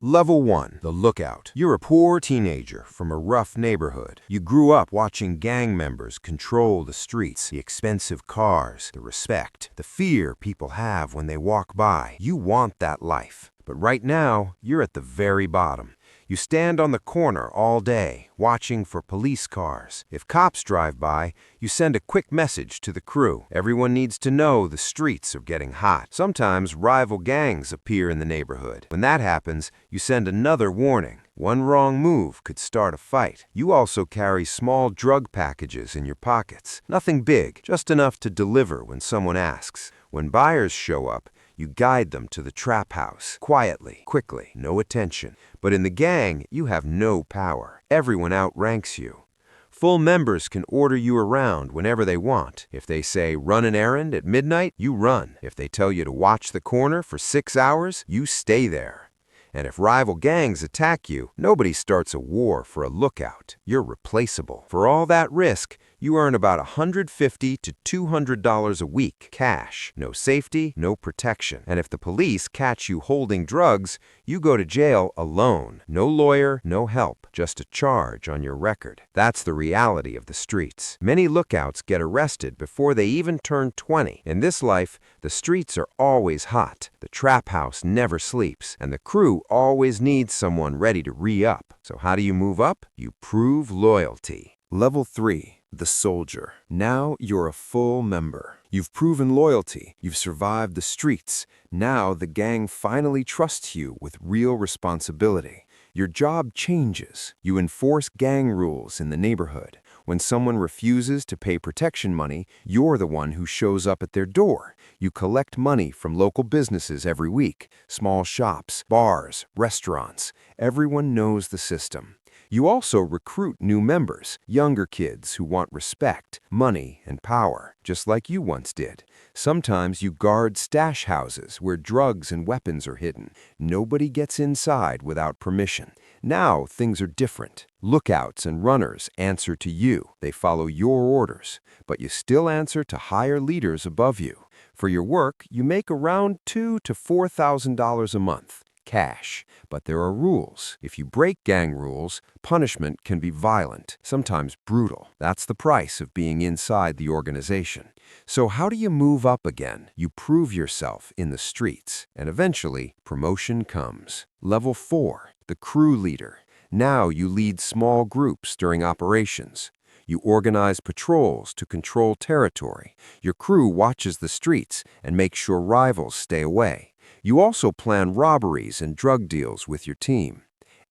Level 1, the lookout. You're a poor teenager from a rough neighborhood. You grew up watching gang members control the streets, the expensive cars, the respect, the fear people have when they walk by. You want that life. But right now, you're at the very bottom. You stand on the corner all day, watching for police cars. If cops drive by, you send a quick message to the crew. Everyone needs to know the streets are getting hot. Sometimes rival gangs appear in the neighborhood. When that happens, you send another warning. One wrong move could start a fight. You also carry small drug packages in your pockets. Nothing big, just enough to deliver when someone asks. When buyers show up, you guide them to the trap house, quietly, quickly, no attention. But in the gang, you have no power. Everyone outranks you. Full members can order you around whenever they want. If they say, run an errand at midnight, you run. If they tell you to watch the corner for 6 hours, you stay there. And if rival gangs attack you, nobody starts a war for a lookout. You're replaceable. For all that risk, you earn about $150 to $200 a week, cash. No safety, no protection. And if the police catch you holding drugs, you go to jail alone. No lawyer, no help, just a charge on your record. That's the reality of the streets. Many lookouts get arrested before they even turn 20. In this life, the streets are always hot. The trap house never sleeps, and the crew always needs someone ready to re-up. So how do you move up? You prove loyalty. Level 3. The soldier. Now you're a full member. You've proven loyalty. You've survived the streets. Now the gang finally trusts you with real responsibility. Your job changes. You enforce gang rules in the neighborhood. When someone refuses to pay protection money, you're the one who shows up at their door. You collect money from local businesses every week, small shops, bars, restaurants. Everyone knows the system. You also recruit new members, younger kids who want respect, money, and power, just like you once did. Sometimes you guard stash houses where drugs and weapons are hidden. Nobody gets inside without permission. Now things are different. Lookouts and runners answer to you. They follow your orders, but you still answer to higher leaders above you. For your work, you make around $2,000 to $4,000 a month. Cash. But there are rules. If you break gang rules, punishment can be violent, sometimes brutal. That's the price of being inside the organization. So how do you move up again? You prove yourself in the streets, and eventually, promotion comes. Level 4, the crew leader. Now you lead small groups during operations. You organize patrols to control territory. Your crew watches the streets and makes sure rivals stay away. You also plan robberies and drug deals with your team.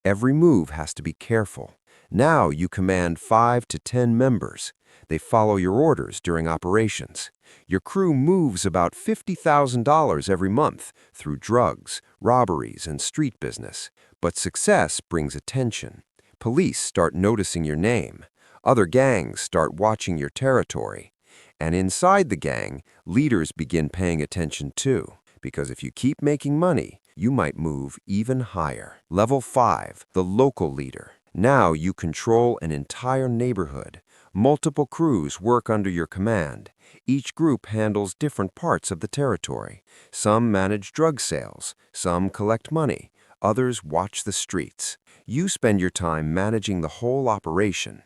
Every move has to be careful. Now you command 5 to 10 members. They follow your orders during operations. Your crew moves about $50,000 every month through drugs, robberies, and street business. But success brings attention. Police start noticing your name. Other gangs start watching your territory. And inside the gang, leaders begin paying attention too. Because if you keep making money, you might move even higher. Level 5, the local leader. Now you control an entire neighborhood. Multiple crews work under your command. Each group handles different parts of the territory. Some manage drug sales, some collect money, others watch the streets. You spend your time managing the whole operation.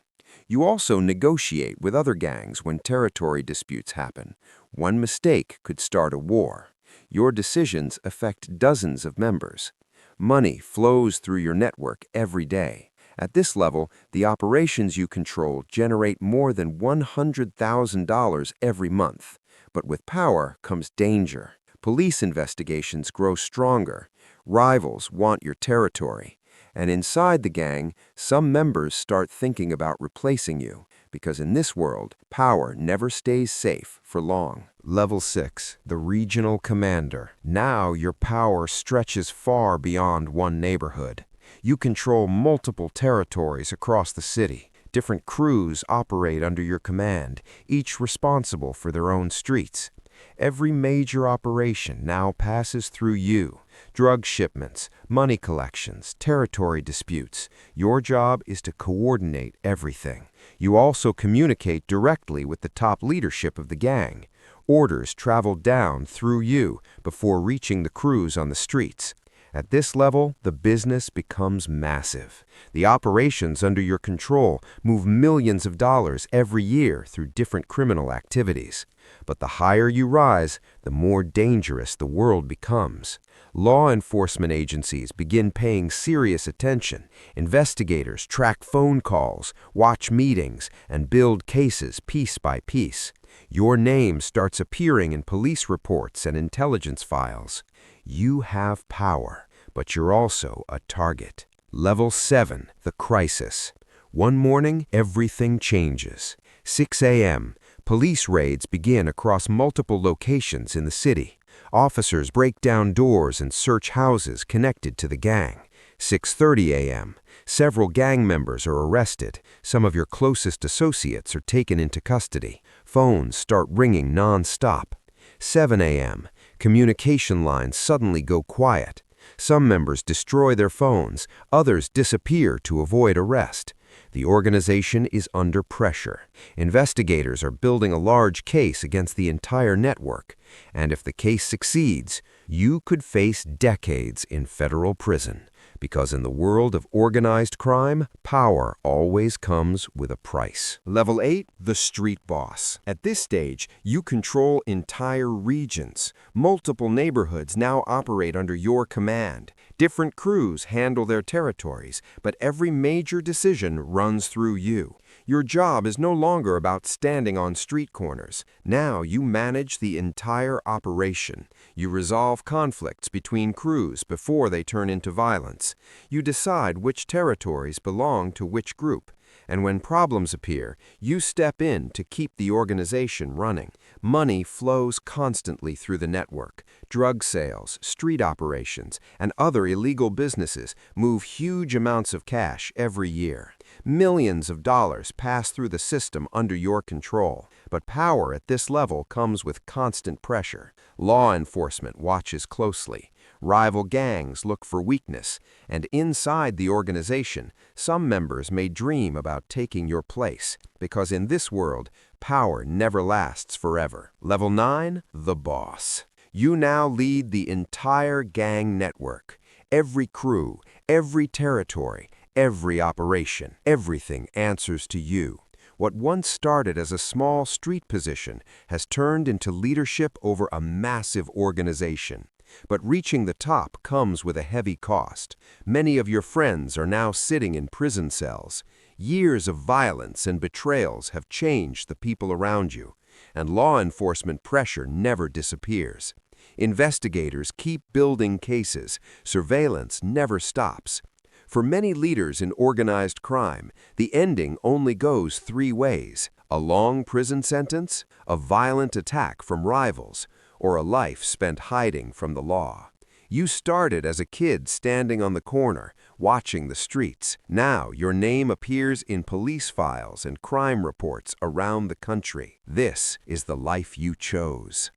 You also negotiate with other gangs when territory disputes happen. One mistake could start a war. Your decisions affect dozens of members. Money flows through your network every day. At this level, the operations you control generate more than $100,000 every month. But with power comes danger. Police investigations grow stronger. Rivals want your territory. And inside the gang, some members start thinking about replacing you. Because in this world, power never stays safe for long. Level 6, the regional commander. Now your power stretches far beyond one neighborhood. You control multiple territories across the city. Different crews operate under your command, each responsible for their own streets. Every major operation now passes through you. Drug shipments, money collections, territory disputes. Your job is to coordinate everything. You also communicate directly with the top leadership of the gang. Orders travel down through you before reaching the crews on the streets. At this level, the business becomes massive. The operations under your control move millions of dollars every year through different criminal activities. But the higher you rise, the more dangerous the world becomes. Law enforcement agencies begin paying serious attention. Investigators track phone calls, watch meetings, and build cases piece by piece. Your name starts appearing in police reports and intelligence files. You have power, but you're also a target. Level 7, the crisis. One morning, everything changes. 6 a.m., police raids begin across multiple locations in the city. Officers break down doors and search houses connected to the gang. 6:30 a.m., several gang members are arrested. Some of your closest associates are taken into custody. Phones start ringing non-stop. 7 a.m., communication lines suddenly go quiet. Some members destroy their phones, others disappear to avoid arrest. The organization is under pressure. Investigators are building a large case against the entire network, and if the case succeeds, you could face decades in federal prison. Because in the world of organized crime, power always comes with a price. Level 8, the street boss. At this stage, you control entire regions. Multiple neighborhoods now operate under your command. Different crews handle their territories, but every major decision runs through you. Your job is no longer about standing on street corners. Now you manage the entire operation. You resolve conflicts between crews before they turn into violence. You decide which territories belong to which group. And when problems appear, you step in to keep the organization running. Money flows constantly through the network. Drug sales, street operations, and other illegal businesses move huge amounts of cash every year. Millions of dollars pass through the system under your control. But power at this level comes with constant pressure. Law enforcement watches closely. Rival gangs look for weakness, and inside the organization, some members may dream about taking your place, because in this world, power never lasts forever. Level 9, the boss. You now lead the entire gang network. Every crew, every territory, every operation, everything answers to you. What once started as a small street position has turned into leadership over a massive organization. But reaching the top comes with a heavy cost. Many of your friends are now sitting in prison cells. Years of violence and betrayals have changed the people around you, and law enforcement pressure never disappears. Investigators keep building cases. Surveillance never stops. For many leaders in organized crime, the ending only goes 3 ways: a long prison sentence, a violent attack from rivals, or a life spent hiding from the law. You started as a kid standing on the corner, watching the streets. Now your name appears in police files and crime reports around the country. This is the life you chose.